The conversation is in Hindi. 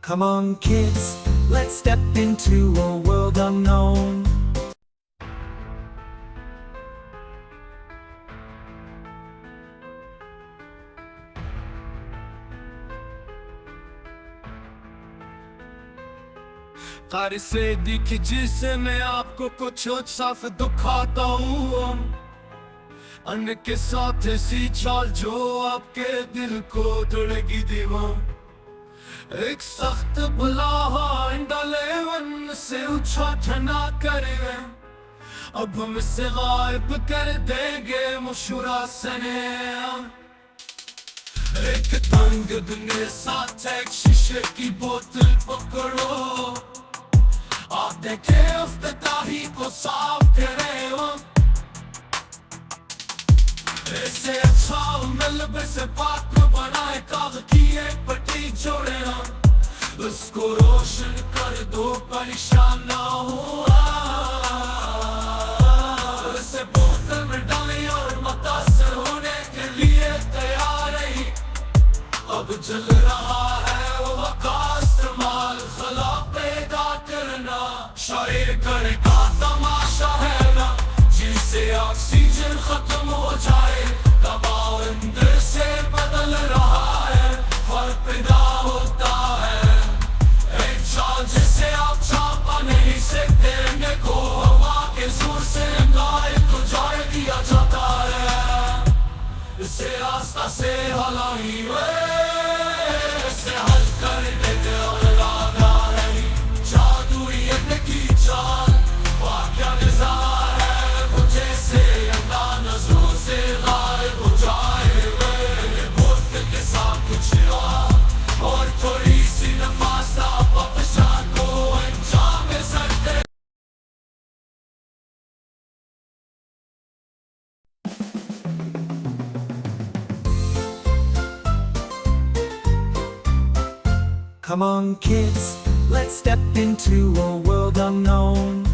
Come on kids, let's step into a world unknown. कारी से दिखी जिसे मैं आपको कुछ साफ दिखाता हूँ। अन्य के साथ ऐसी चाल जो आपके दिल को तोड़ेगी दीवार। एक सख्त भला डाले वन से उछा ना करेंगे, अब हम इसे गायब कर देंगे मुशुरा सने। एक तंग दुनिया साथ एक शीशे की बोतल पकड़ो, आप देखे अफ्ताही को साफ करे। ऐसे अच्छा मलबे से पाक बनाए कागज की एक पट्टी जोड़े, उसको रोशन कर दो परेशान ना हो। इसे बोतल में डालें और मुतासर होने के लिए तैयार है। अब जल रहा है वो वक़्त इस्तेमाल खला पैदा करना। शायर करे का तमाशा है ना, जिससे ऑक्सीजन खत्म हो जाए। दबाव अंदर से बदल रहा है, फर्क पैदा होता है। एक चाल जिसे आप चापा नहीं सकते, को हवा के जोर से गायब तो जाए दिया जाता है। इसे रास्ता से हलाई से हल कर देते और लागा नहीं जादुई की चाल। वाक़या निज़ार है वो जैसे अंधा नज़रों से गायब हो जाए। बोतल के साथ कुछ रहा और थोड़ी सी नफास आप परेशान को अंजाम दे सकते। Come on kids, let's step into a world unknown.